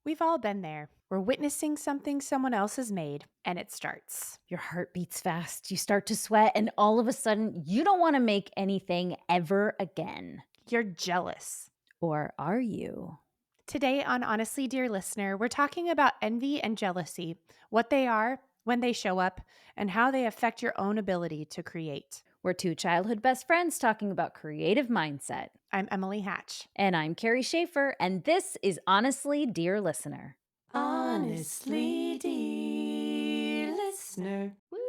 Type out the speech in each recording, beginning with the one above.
We've all been there. We're witnessing something someone else has made, and it starts. Your heart beats fast, you start to sweat, and all of a sudden, you don't want to make anything ever again. You're jealous. Or are you? Today on Honestly, Dear Listener, we're talking about envy and jealousy, what they are, when they show up, and how they affect your own ability to create. We're two childhood best friends talking about creative mindset. I'm Emily Hatch. And I'm Carrie Schaefer, and this is Honestly, Dear Listener. Honestly, dear listener. Woo!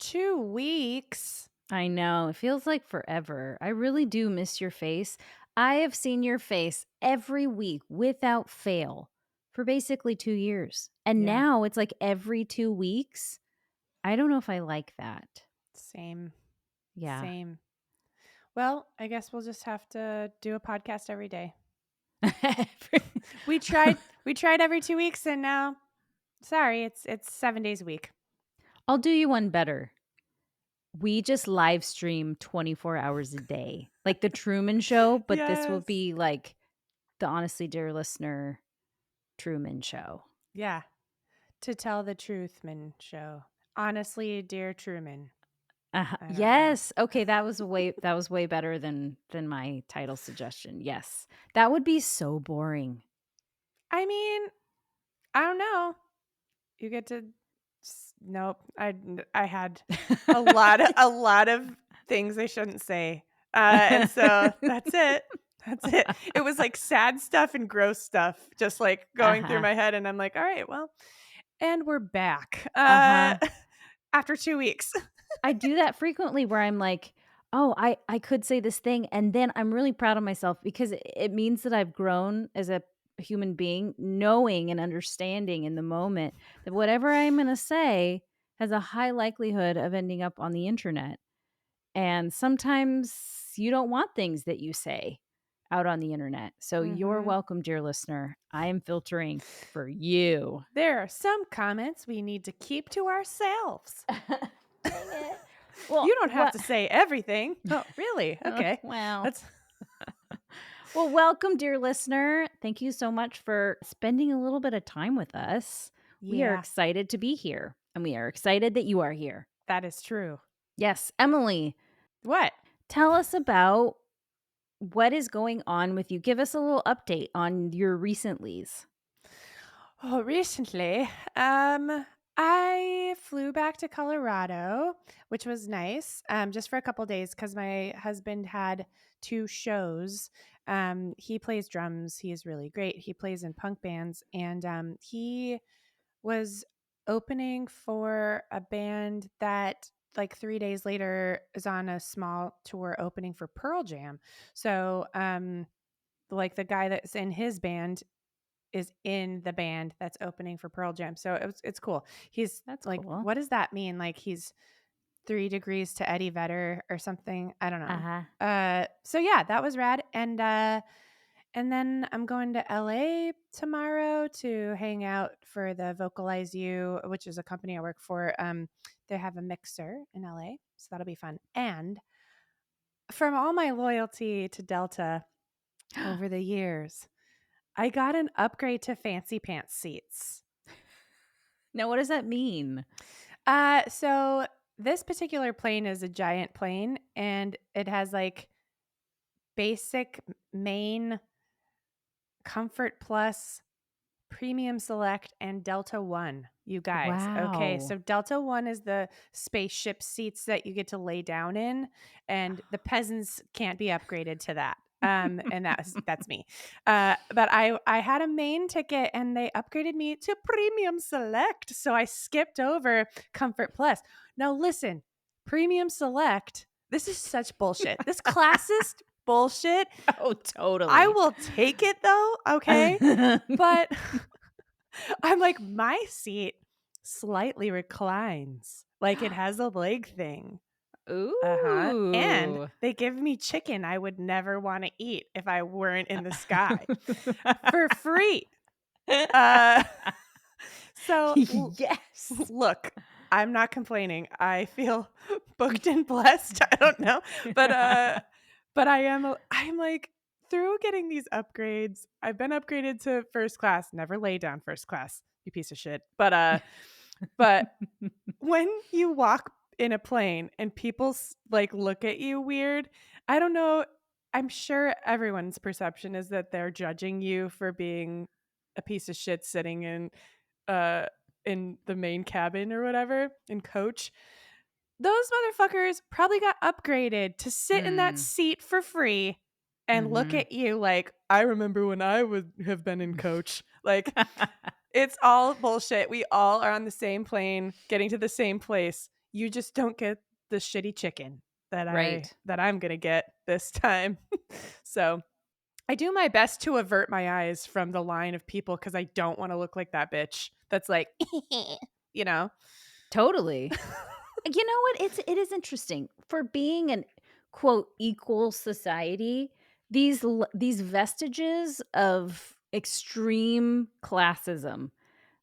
2 weeks. I know, it feels like forever. I really do miss your face. I have seen your face every week without fail for basically 2 years. And Yeah. now it's like every 2 weeks. I don't know if I like that. Same. Yeah. Same. Well, I guess we'll just have to do a podcast every day. We tried every 2 weeks, and now, sorry, it's 7 days a week. I'll do you one better. We just live stream 24 hours a day, like the Truman Show, but this will Yes. be like the Honestly Dear Listener Truman Show. Yeah. To tell the Truthman show. Honestly, dear Truman. I don't know. Yes. Okay, that was way better than my title suggestion. Yes. That would be so boring. I mean, I don't know. You get to nope. I had a lot of things I shouldn't say. And so that's it. That's it. It was like sad stuff and gross stuff just like going through Uh-huh. my head, and I'm like, "All right, well, and we're back." Uh-huh. After 2 weeks. I do that frequently where I'm like, "Oh, I could say this thing," and then I'm really proud of myself because it means that I've grown as a human being, knowing and understanding in the moment that whatever I'm gonna say has a high likelihood of ending up on the internet. And sometimes you don't want things that you say out on the internet. So you're Mhm. welcome, dear listener. I am filtering for you. There are some comments we need to keep to ourselves. Dang it. Well, You don't have what? to say everything. Oh, really? Okay. Wow. That's Well, welcome, dear listener. Thank you so much for spending a little bit of time with us. We are yeah, excited to be here, and we are excited that you are here. that is true. Yes, Emily, What? tell us about what is going on with you. Give us a little update on your recentlies. Oh, recently, I flew back to Colorado, which was nice, just for a couple days because my husband had 2 shows. He plays drums. He is really great. He plays in punk bands, and he was opening for a band that like 3 days later is on a small tour opening for Pearl Jam. So, like the guy that's in his band is in the band that's opening for Pearl Jam. So it's cool. He's That's like, cool. what does that mean? Like he's 3 degrees to Eddie Vedder or something. I don't know. Uh-huh. So yeah, that was rad. And then I'm going to LA tomorrow to hang out for the Vocalize You, which is a company I work for. They have a mixer in LA, so that'll be fun. And from all my loyalty to Delta over the years, I got an upgrade to fancy pants seats. Now, what does that mean? So this particular plane is a giant plane, and it has like basic, main, comfort plus, premium select, and Delta One. You guys. Okay. Wow. So Delta One is the spaceship seats that you get to lay down in, and the peasants can't be upgraded to that. And that's me. But I had a main ticket and they upgraded me to premium select. So I skipped over comfort plus. Now listen, premium select, this is such bullshit. This classist bullshit. Oh, I totally. will take it though, okay? But I'm like, my seat slightly reclines, like it has a leg thing. Uh-huh. And Ooh. they give me chicken I would never want to eat if I weren't in the sky for free. Uh, so Yes. look, I'm not complaining. I feel booked and blessed. I don't know, but I am like through getting these upgrades, I've been upgraded to first class, never lay down first class, you piece of shit. But when you walk in a plane and people like look at you weird, I don't know. I'm sure everyone's perception is that they're judging you for being a piece of shit sitting uh in the main cabin or whatever in coach. Those motherfuckers probably got upgraded to sit in that Mm. seat for free and look Mhm. at you like, I remember when I would have been in coach. Like, it's all bullshit. We all are on the same plane, getting to the same place. You just don't get the shitty chicken Right. that I'm gonna get this time. So I do my best to avert my eyes from the line of people because I don't want to look like that bitch that's like, you know. Totally. You know what? It is interesting. For being an quote equal society, these vestiges of extreme classism,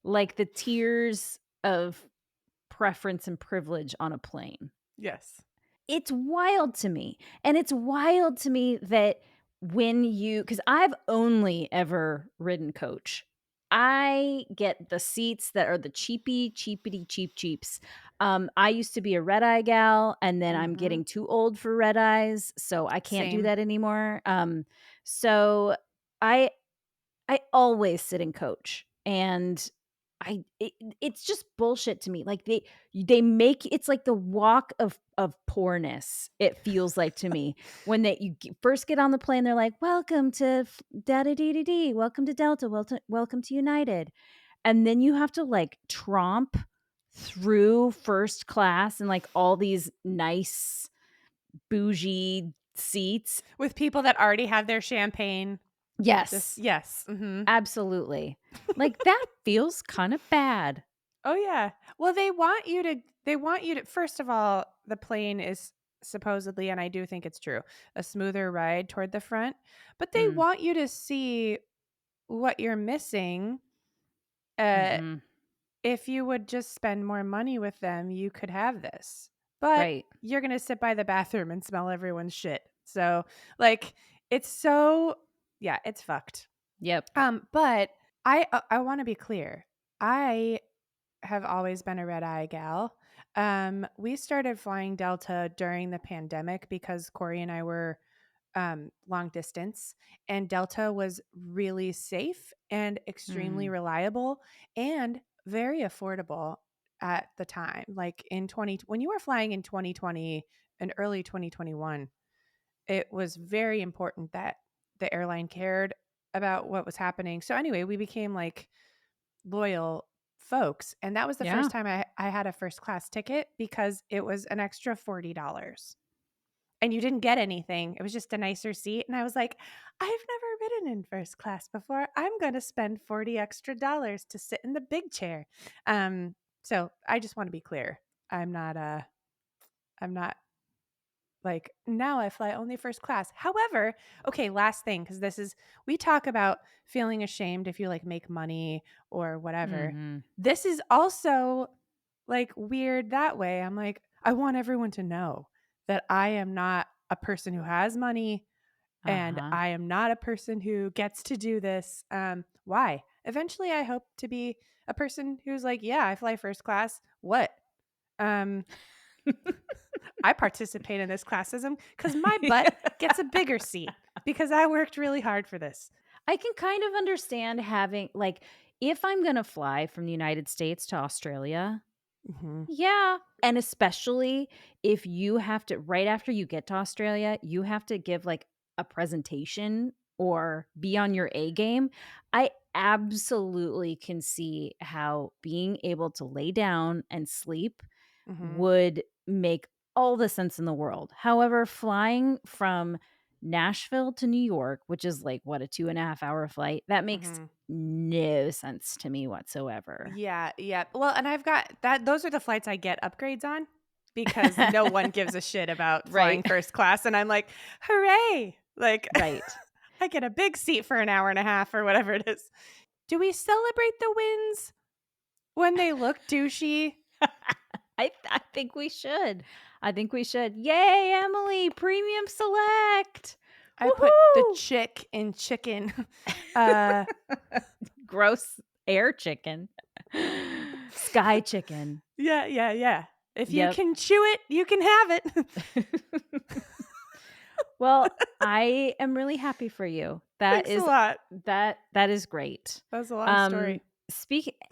like the tiers of preference and privilege on a plane. Yes. It's wild to me, and it's wild to me that when you, because 'cause I've only ever ridden coach. I get the seats that are the cheapy, cheapity cheap cheaps. I used to be a red-eye gal, and then I'm Mhm. getting too old for red eyes, so I can't do Same. that anymore. So I I always sit and coach, and it's just bullshit to me. Like, they make it's like the walk of poorness, it feels like to me. When first get on the plane, they're like, "Welcome to da da dee dee dee, welcome to Delta, welcome to United." And then you have to, like, tromp through first class and, like, all these nice bougie seats. With people that already have their champagne. Just Yes. yes. Mhm. Absolutely. Like, that feels kinda bad. Oh, yeah. Well, they want you to first of all, the plane is supposedly, and I do think it's true, a smoother ride toward the front, but they Mm, want you to see what you're missing. Uh, mhm. if you would just spend more money with them, you could have this. But Right. you're gonna sit by the bathroom and smell everyone's shit. So, like, it's so yeah, it's fucked. Yep. But I wanna be clear. I have always been a red eye gal. We started flying Delta during the pandemic because Corey and I were long distance, and Delta was really safe and extremely Mm. reliable and very affordable at the time. Like in 20, when you were flying in 2020 and early 2021, it was very important that the airline cared about what was happening. So anyway, we became like loyal folks. And that was the Yeah. first time I had a first class ticket because it was an extra $40 and you didn't get anything. It was just a nicer seat. And I was like, I've never ridden in first class before. I'm going to spend 40 extra dollars to sit in the big chair. So I just want to be clear. I'm not like, now I fly only first class. However, okay, last thing, because we talk about feeling ashamed if you like make money or whatever. Mhm. This is also like weird that way. I'm like, I want everyone to know that I am not a person who has money and Uh-huh. I am not a person who gets to do this. Why? Eventually, I hope to be a person who's like, yeah, I fly first class. What? Um, I participate in this classism because my butt gets a bigger seat because I worked really hard for this. I can kind of understand having like, if I'm gonna fly from the United States to Australia, Mhm, yeah, and especially if you have to right after you get to Australia, you have to give, like, a presentation or be on your A game. I absolutely can see how being able to lay down and sleep mhm, would make all the sense in the world. However, flying from Nashville to New York, which is like, what, a 2.5 hour flight, that makes mhm. no sense to me whatsoever. Yeah, yeah. Well, and I've got that those are the flights I get upgrades on because no one gives a shit about Right. flying first class, and I'm like, "Hooray!" Like, Right. I get a big seat for an hour and a half or whatever it is. Do we celebrate the wins when they look douchey? I think we should. I think we should. Yay, Emily, premium select. I put the Woohoo! chick in chicken. uh, Gross air chicken. Sky chicken. yeah, yeah, yeah. If you Yep. can chew it, you can have it. Well, I am really happy for you. That Thanks a is lot. that is great. That was a long Um, story.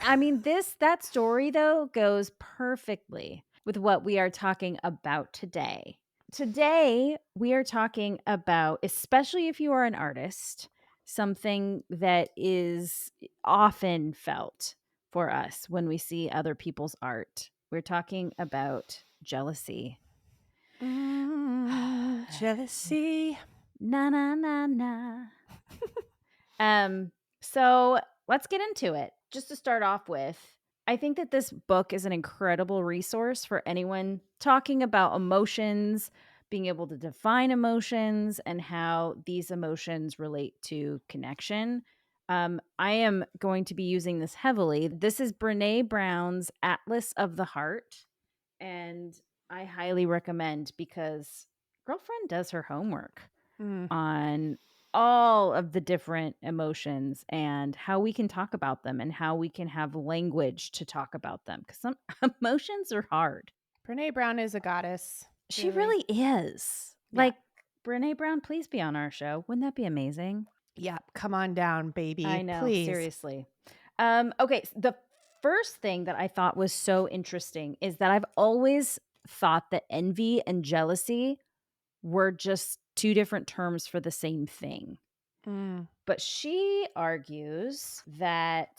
I mean, that story though goes perfectly with what we are talking about today. Today, we are talking about, especially if you are an artist, something that is often felt for us when we see other people's art. We're talking about jealousy. Jealousy. Na na na na. Um, so let's get into it. Just to start off with, I think that this book is an incredible resource for anyone talking about emotions, being able to define emotions, and how these emotions relate to connection. I am going to be using this heavily. This is Brené Brown's Atlas of the Heart, and I highly recommend because girlfriend does her homework Mm. on all of the different emotions and how we can talk about them and how we can have language to talk about them because some emotions are hard. Brene Brown is a goddess. She Really. really is. Yeah. Like, Brene Brown, please be on our show. Wouldn't that be amazing? Yeah. Come on down, I baby. know, Please. seriously. Okay, the first thing that I thought was so interesting is that I've always thought that envy and jealousy were just two different terms for the same thing. Mm. But she argues that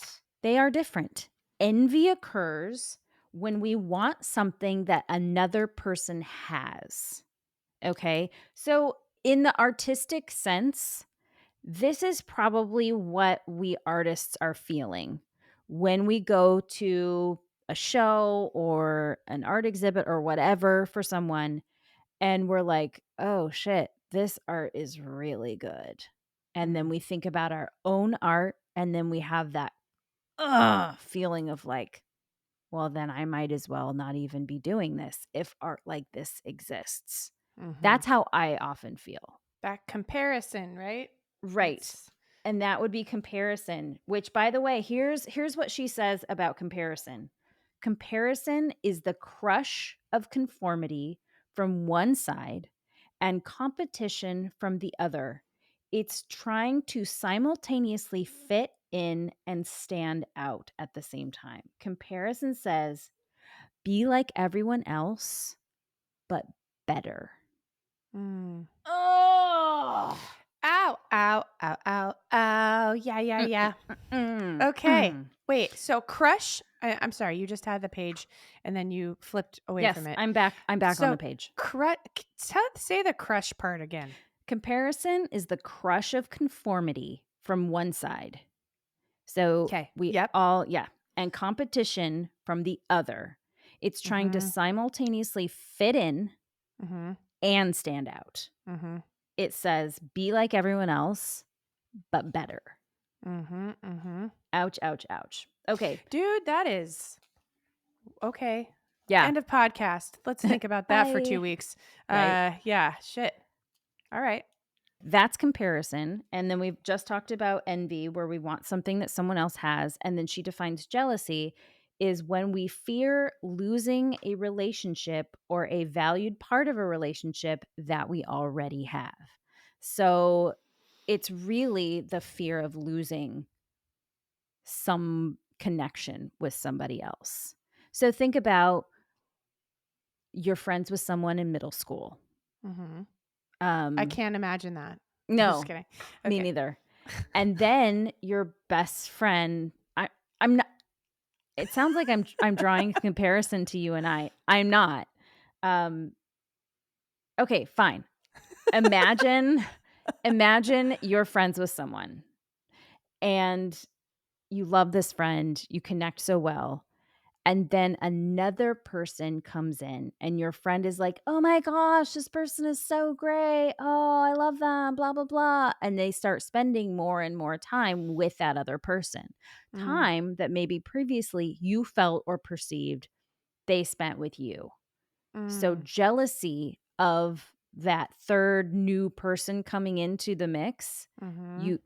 they are different. Envy occurs when we want something that another person has. Okay. So, in the artistic sense, this is probably what we artists are feeling when we go to a show or an art exhibit or whatever for someone and we're like, "Oh shit, this art is really good." And then Mm. we think about our own art and then we have that feeling of like, "Well, then I might as well not even be doing this if art like this exists." Hmm. That's how I often feel. That comparison, right? Right. It's And that would be comparison, which by the way, here's what she says about comparison. Comparison is the crush of conformity from one side and competition from the other. It's trying to simultaneously fit in and stand out at the same time. Comparison says, be like everyone else, but better. mm. Oh, Ow, ow, ow, ow, ow. Yeah, yeah, mm, yeah. mm, mm, Okay. mm. Wait. So crush. I'm sorry. You just had the page, and then you flipped away from Yes, it. I'm back. I'm back on the So page. say the crush part again. Comparison is the crush of conformity from one side. So Okay. we Yep. all, yeah, and competition from the other. It's trying to Mm-hmm. simultaneously fit in Mm-hmm. and stand out. Mm-hmm. It says, be like everyone else, but better. Mm-hmm. Mm-hmm. Ouch, ouch, ouch. Okay. Dude, that is okay. Yeah. End of podcast. Let's think about that for Bye. 2 weeks. Right. Yeah. Shit. All right. That's comparison. And then we've just talked about envy, where we want something that someone else has. And then she defines jealousy is when we fear losing a relationship or a valued part of a relationship that we already have. So it's really the fear of losing some connection with somebody else. So think about you're friends with someone in middle school. Mm-hmm. I Um, can't imagine that. I'm just no, kidding. me Okay. neither. And then your best friend, I'm not, it sounds like I'm drawing a comparison to you and I. I'm not. Um okay, fine. Imagine imagine you're friends with someone and you love this friend, you connect so well. And then another person comes in and your friend is like, "Oh my gosh, this person is so great. Oh, I love them, blah, blah, blah." And they start spending more and more time with that other person. Mm. Time that maybe previously you felt or perceived they spent with you. So Mm. jealousy of that third new person coming into the mix, Mm-hmm.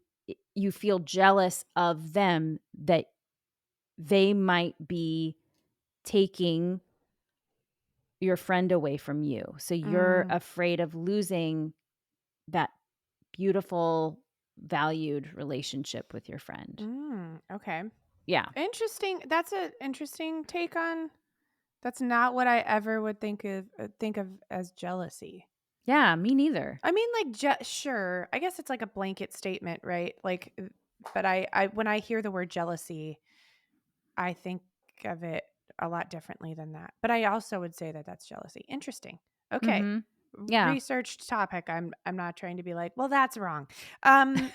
you feel jealous of them that they might be taking your friend away from you. So you're Mm, afraid of losing that beautiful, valued relationship with your friend. okay. Yeah. Interesting. That's an interesting take on. That's not what I ever would think of as jealousy. Yeah, me neither. I mean, like, sure. I guess it's like a blanket statement, right? Like, but when I hear the word jealousy, I think of it a lot differently than that. But I also would say that that's jealousy. Interesting. Okay. Mhm. Yeah. Researched topic. I'm not trying to be like, well, that's wrong. Um,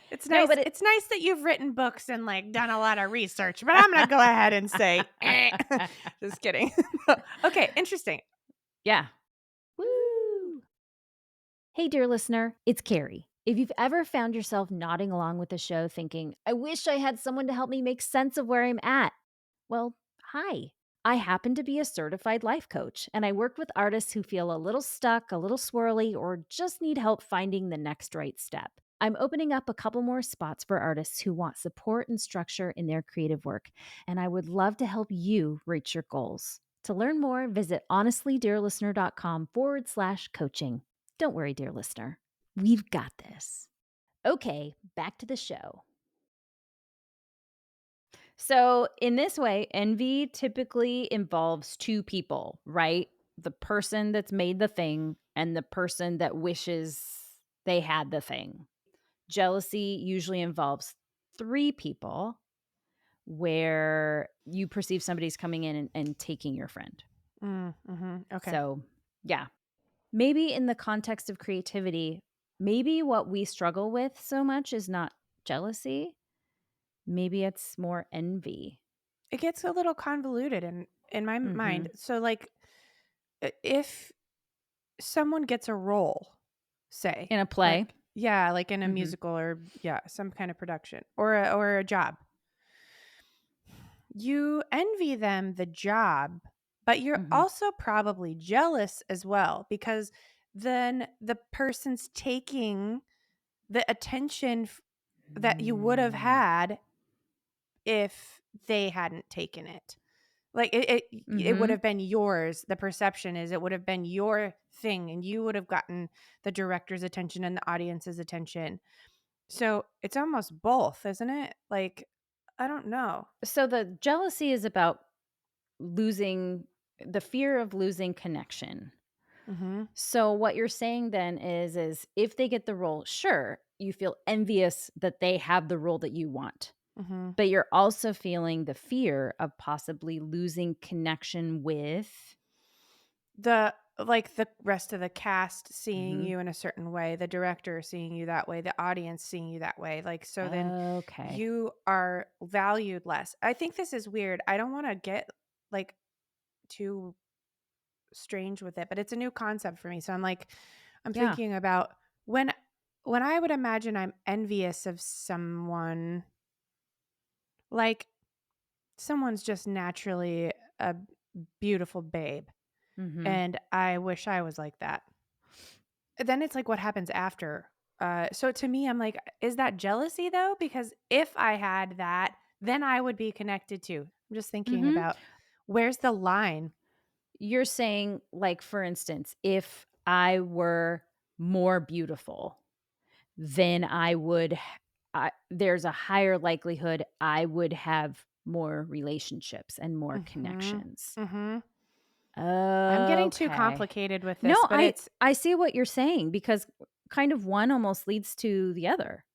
it's No, nice. but It's nice that you've written books and like done a lot of research. But I'm gonna go ahead and say, just kidding. Okay. Interesting. Yeah. Woo. Woo! Hey, dear listener, it's Carrie. If you've ever found yourself nodding along with the show thinking, I wish I had someone to help me make sense of where I'm at, well, hi. I happen to be a certified life coach, and I work with artists who feel a little stuck, a little swirly, or just need help finding the next right step. I'm opening up a couple more spots for artists who want support and structure in their creative work, and I would love to help you reach your goals. To learn more, visit honestlydearlistener.com/coaching. Don't worry, dear listener. We've got this. Okay, back to the show. So, in this way, envy typically involves two people, right? The person that's made the thing and the person that wishes they had the thing. Jealousy usually involves three people where you perceive somebody's coming in and taking your friend. Okay. So, yeah. Maybe in the context of creativity, maybe what we struggle with so much is not jealousy. Maybe it's more envy. It gets a little convoluted in my mind. Mhm. So like if someone gets a role, say, In a play. like yeah, like in a Mhm. musical or yeah, some kind of production or a job. You envy them the job, but you're Mhm. also probably jealous as well because then the person's taking the attention that you would have Mm. had if they hadn't taken it. Like, it would Mhm. have been yours. The perception is it would have been your thing, and you would have gotten the director's attention and the audience's attention. So, it's almost both, isn't it? Like, I don't know. So the jealousy is about losing the fear of losing connection. Mhm, So what you're saying then is if they get the role, sure, you feel envious that they have the role that you want. mhm. But you're also feeling the fear of possibly losing connection with. The rest of the cast seeing Mhm. you in a certain way, the director seeing you that way, the audience seeing you that way, like, so then Okay. you are valued less. I think this is weird. I don't wanna get, like, too strange with it, but it's a new concept for me. So I'm Yeah. thinking about when when I would imagine I'm envious of someone, like someone's just naturally a beautiful babe Mhm. and I wish I was like that. Then it's like what happens after. So to me, I'm like, is that jealousy though? Because if I had that, then I would be connected to. I'm just thinking Mhm. about where's the line? You're saying, like, for instance, if I were more beautiful, then there's a higher likelihood I would have more relationships and more Mm-hmm. connections. Mm-hmm. I'm getting too Okay. complicated with No, this, but it's I see what you're saying because kind of one almost leads to the other.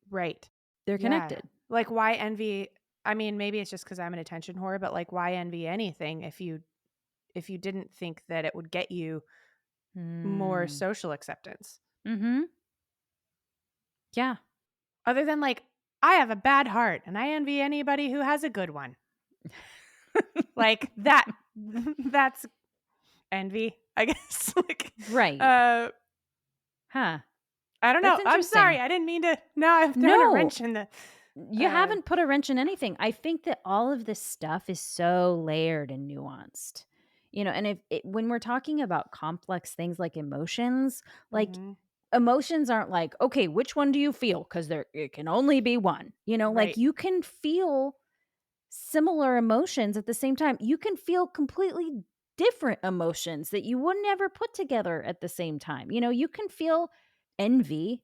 right. They're Yeah. connected. Like, why envy? I mean, maybe it's just because I'm an attention whore, but like, why envy anything if you didn't think that it would get you more Mm. social acceptance? Mhm. Yeah. Other than like, I have a bad heart and I envy anybody who has a good one. Like that, that's envy, I guess. Like, Right. uh, Huh. I don't That's know. I'm sorry. interesting. I didn't mean to. No, I've thrown a No, wrench in the. you Uh, haven't put a wrench in anything. I think that all of this stuff is so layered and nuanced. And when we're talking about complex things like emotions, like Hmm. emotions aren't like, okay, which one do you feel? Because there it can only be one. Like Right. you can feel similar emotions at the same time. You can feel completely different emotions that you would never put together at the same time. You can feel envy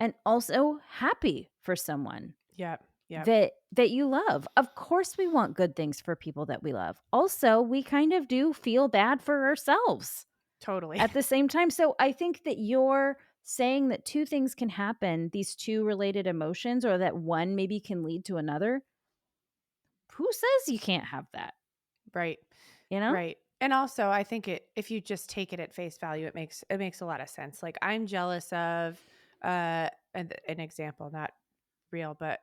and also happy for someone Yep. Yep. that you love. Of course we want good things for people that we love. Also, we kind of do feel bad for ourselves Totally. at the same time. So I think that you're saying that two things can happen, these two related emotions, or that one maybe can lead to another. Who says you can't have that? Right. You know? Right. And also, I think if you just take it at face value, it makes a lot of sense. Like I'm jealous of an example, not real, but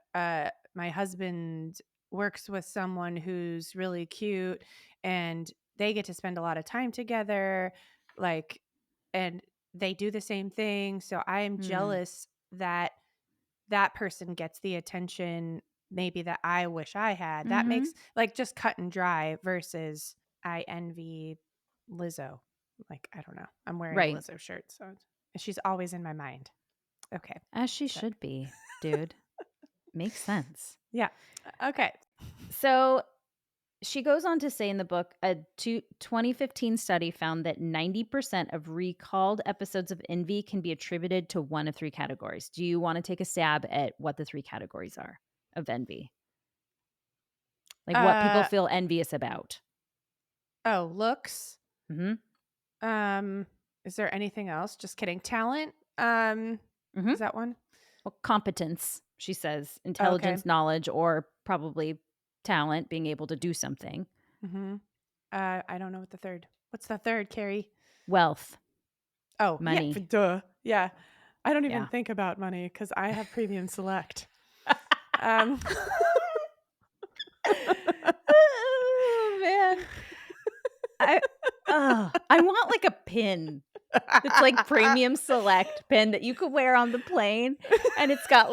my husband works with someone who's really cute and they get to spend a lot of time together, like, and they do the same thing. So I am Hmm. jealous that that person gets the attention maybe that I wish I had. That Mhm. makes like just cut and dry versus I envy Lizzo. Like, I don't know. I'm wearing a Right. Lizzo shirt, so she's always in my mind. Okay. As she So, should be, dude. Makes sense. yeah. Okay. So she goes on to say in the book, a 2015 study found that 90% of recalled episodes of envy can be attributed to one of three categories. Do you want to take a stab at what the three categories are of envy? Like what people Uh feel envious about? oh, looks. Mhm. Um is there anything else? Just kidding. Talent? Mhm. Is that one? Well, competence, she says, Okay. intelligence, knowledge, or probably talent, being able to do something. Mhm. I don't know what the third. What's the third, Carrie? Wealth, Oh, yeah, money. duh. Yeah. I don't even Yeah. think about money because I have premium select. Um, Oh, man. I I want, like, a pin that's, like, premium select pin that you could wear on the plane, and it's got,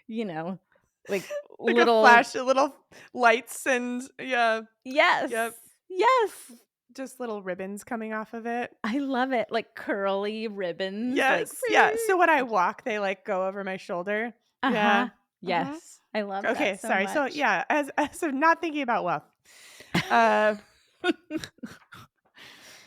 you know, like, like a little. flash of little lights and yeah, Yes. yep. Yes. Just little ribbons coming off of it. I love it, like, curly ribbons, like. Yes, yeah. So when I walk, they like go over my shoulder. Uh-huh. Yeah. Mhm. Yes. I love that Okay, so sorry. So much. yeah, as of not thinking about wealth. Uh,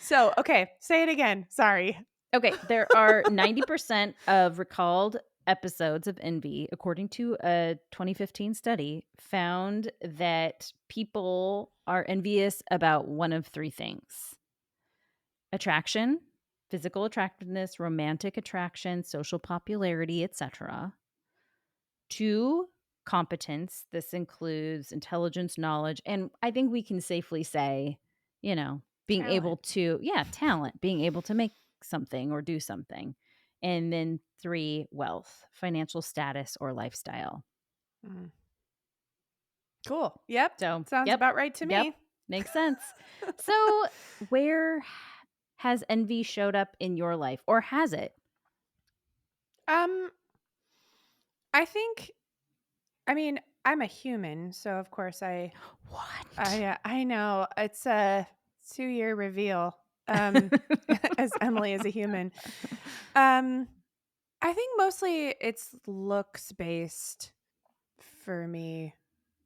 so okay, say it again. Sorry. Okay, there are 90% of recalled episodes of envy, according to a 2015 study, found that people are envious about one of three things: attraction, physical attractiveness, romantic attraction, social popularity, etc. Two, competence. This includes intelligence, knowledge, and I think we can safely say, being able Talent. to, yeah, talent, being able to make something or do something. And then three, wealth, financial status, or lifestyle. Mm. Cool. Yep. So, Sounds yep, about right to yep, me. makes sense. So, where has envy showed up in your life, or has it? Um, I think I mean, I'm a human, so of course What? I know it's a 2-year reveal. As Emily is a human. Um, I think mostly it's looks based for me.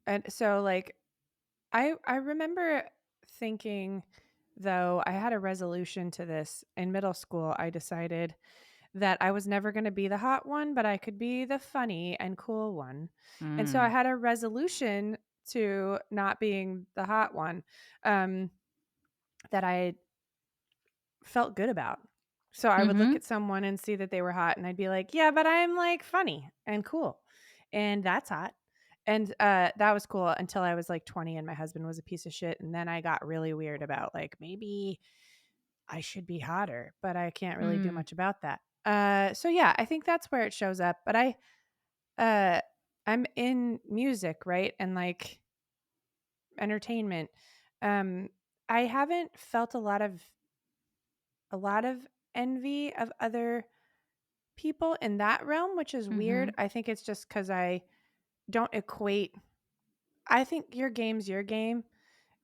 And so like I remember thinking though I had a resolution to this in middle school. I decided that I was never going to be the hot one, but I could be the funny and cool one. And so I Mm. had a resolution to not being the hot one um, that I felt good about. So I would look Mhm. at someone and see that they were hot, and I'd be like, yeah, but I'm like funny and cool. And that's hot. And that was cool until I was like 20 and my husband was a piece of shit. And then I got really weird about like maybe I should be hotter, but I can't really do Mm. much about that. So yeah, I think that's where it shows up. But uh, I'm in music, right, and like entertainment. Um, I haven't felt a lot of envy of other people in that realm, which is weird. Mhm. I think it's just because I don't equate. I think your game's your game,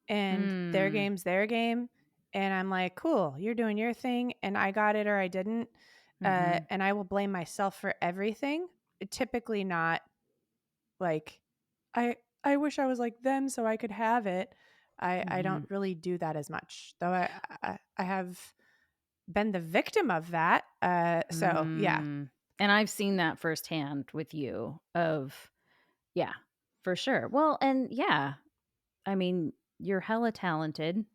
and their Mm. game's their game. and I'm like, "Cool, you're doing your thing, and I got it or I didn't," Mhm. and I will blame myself for everything. Typically not like, I wish I was like them so I could have it. I Mhm. don't really do that as much, though I have been the victim of that, so yeah. Mm. And I've seen that firsthand with you of yeah, for sure. Well, and yeah, I mean, you're hella talented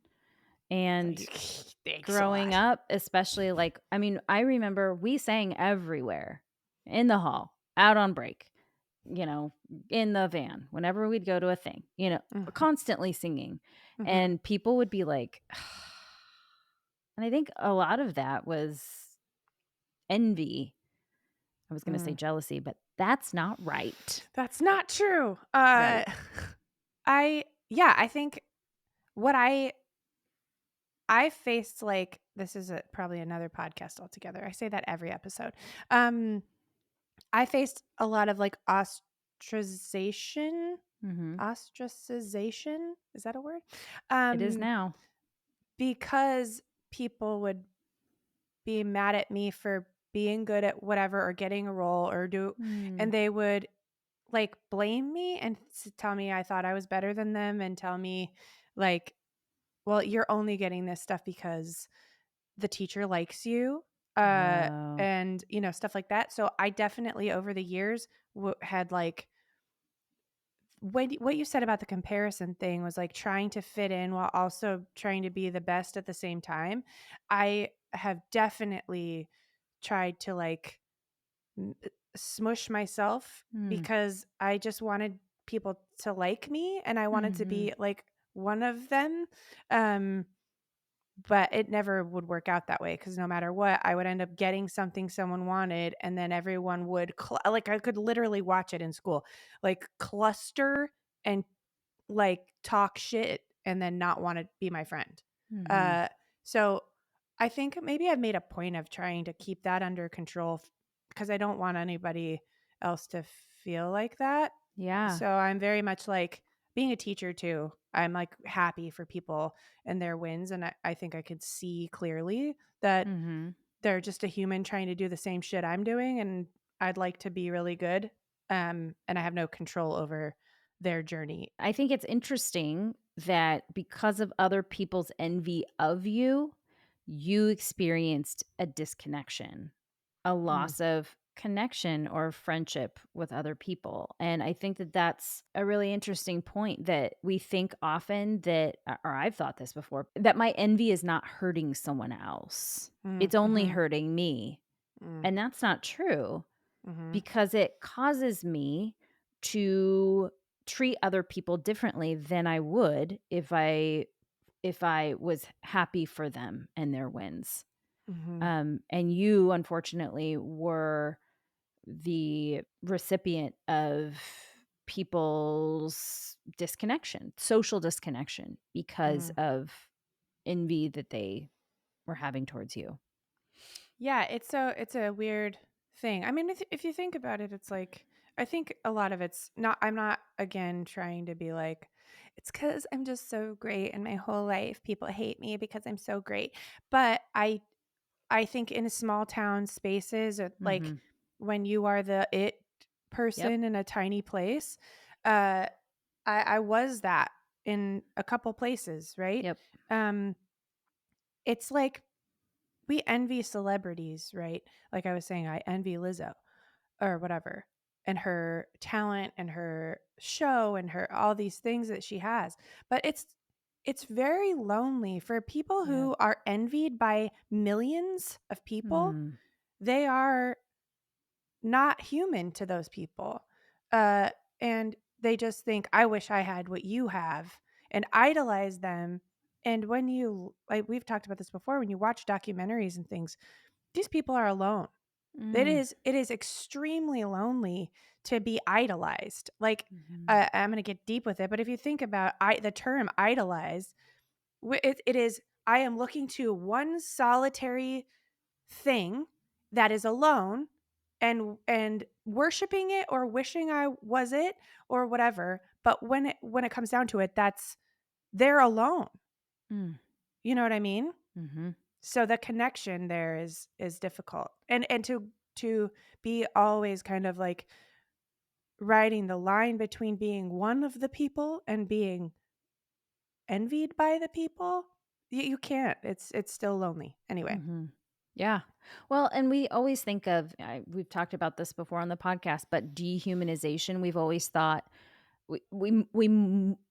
and Thanks a growing lot. up, especially like I mean, I remember we sang everywhere. In the hall, out on break, you know, in the van, whenever we'd go to a thing, Mhm, constantly singing. mhm, And people would be like and I think a lot of that was envy. I was gonna say mm. jealousy, but that's not right. That's not true. Right. I think what I faced, like this is probably another podcast altogether. I say that every episode. Um, I faced a lot of like ostracization. Mhm. Ostracization, is that a word? It is Um, now. because people would be mad at me for being good at whatever or getting a role Mm. and they would like blame me and tell me I thought I was better than them and tell me like, well, you're only getting this stuff because the teacher likes you, Oh. and stuff like that. So I definitely over the years had like what you said about the comparison thing was like trying to fit in while also trying to be the best at the same time. I have definitely tried to like smush myself Mm. because I just wanted people to like me and I wanted to Mhm. be like one of them. Um, but it never would work out that way because no matter what, I would end up getting something someone wanted, and then everyone would like I could literally watch it in school, like cluster and like talk shit and then not want to be my friend. Mhm. Uh, so I think maybe I've made a point of trying to keep that under control because I don't want anybody else to feel like that. Yeah. So I'm very much like being a teacher too. I'm like happy for people and their wins. And I think I could see clearly that Mhm. they're just a human trying to do the same shit I'm doing. And I'd like to be really good. And I have no control over their journey. I think it's interesting that because of other people's envy of you, you experienced a disconnection, a Mm, loss of connection or friendship with other people. And I think that that's a really interesting point that we think often that, or I've thought this before, that my envy is not hurting someone else. mm, It's only mhm, hurting me. mm, And that's not true mhm, because it causes me to treat other people differently than I would if I was happy for them and their wins. mhm, And you unfortunately were the recipient of people's disconnection, social disconnection because mhm. of envy that they were having towards you. Yeah, it's a weird thing. I mean, if you think about it, it's like I think a lot of it's not. I'm not again trying to be like it's because I'm just so great, and my whole life people hate me because I'm so great. But I think in small town spaces, like Mhm. when you are the it Yep. person in a tiny place, uh, I was that in a couple places, right? Yep. Um, it's like we envy celebrities, right? Like I was saying, I envy Lizzo or whatever, and her talent and her show and her all these things that she has. But it's very lonely for people Yep. who are envied by millions of people. Mm. They are not human to those people. Uh, and they just think, I wish I had what you have and idolize them. And when you, like, we've talked about this before, when you watch documentaries and things, these people are alone. Mm. It is extremely lonely to be idolized. Like, Mhm. I'm going to get deep with it, but if you think about the term idolize, it is I am looking to one solitary thing that is alone and worshiping it or wishing I was it or whatever. But when it comes down to it, that's they're alone. Mm. You know what I mean? Mhm. So the connection there is difficult. And to be always kind of like riding the line between being one of the people and being envied by the people, you can't. It's still lonely. Anyway. Mhm. Yeah. Well, and we always think of we've talked about this before on the podcast, but dehumanization, we've always thought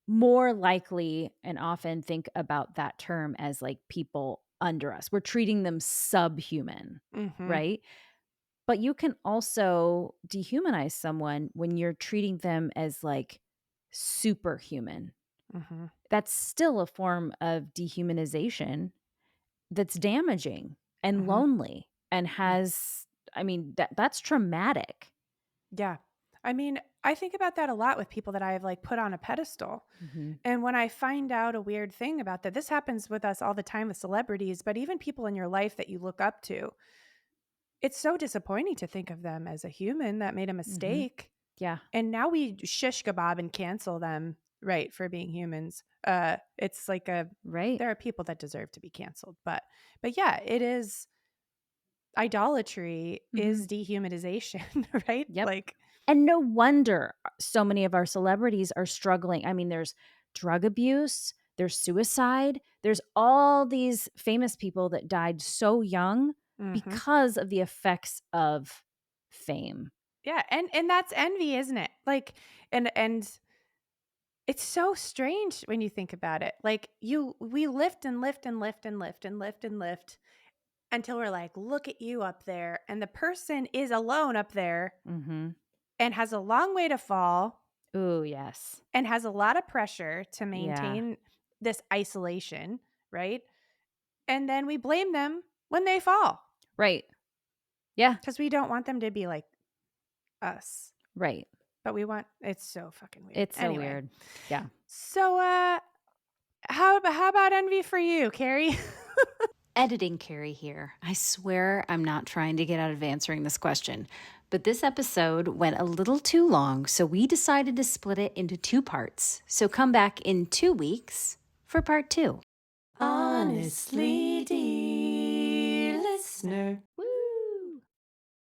more likely and often think about that term as like people under us. We're treating them subhuman, Mhm. right? But you can also dehumanize someone when you're treating them as like superhuman. Mhm. That's still a form of dehumanization that's damaging and Mhm. lonely and Mhm. has I mean, that's traumatic. Yeah. I mean, I think about that a lot with people that I have like put on a pedestal. Mhm. And when I find out a weird thing about that, this happens with us all the time with celebrities, but even people in your life that you look up to, it's so disappointing to think of them as a human that made a Mhm. mistake. Yeah. And now we shish kebab and cancel them, right, for being humans. It's like Right. there are people that deserve to be canceled, but yeah, it is idolatry Mhm. is dehumanization, right? Yep. Like, And no wonder so many of our celebrities are struggling. I mean, there's drug abuse, there's suicide, there's all these famous people that died so young mhm. because of the effects of fame. Yeah, and that's envy, isn't it? Like, and it's so strange when you think about it. Like we lift and lift and lift and lift and lift and lift until we're like, look at you up there. And the person is alone up there Mhm. and has a long way to fall Ooh, yes. and has a lot of pressure to Yeah. maintain this isolation, right? And then we blame them when they fall Right. Yeah. because we don't want them to be like us. Right. But we want it's so fucking weird. It's so Anyway. weird. Yeah. So how about envy for you, Carrie? Editing Carrie here. I swear I'm not trying to get out of answering this question, but this episode went a little too long, so we decided to split it into two parts. So come back in 2 weeks for part two. Honestly, dear listener.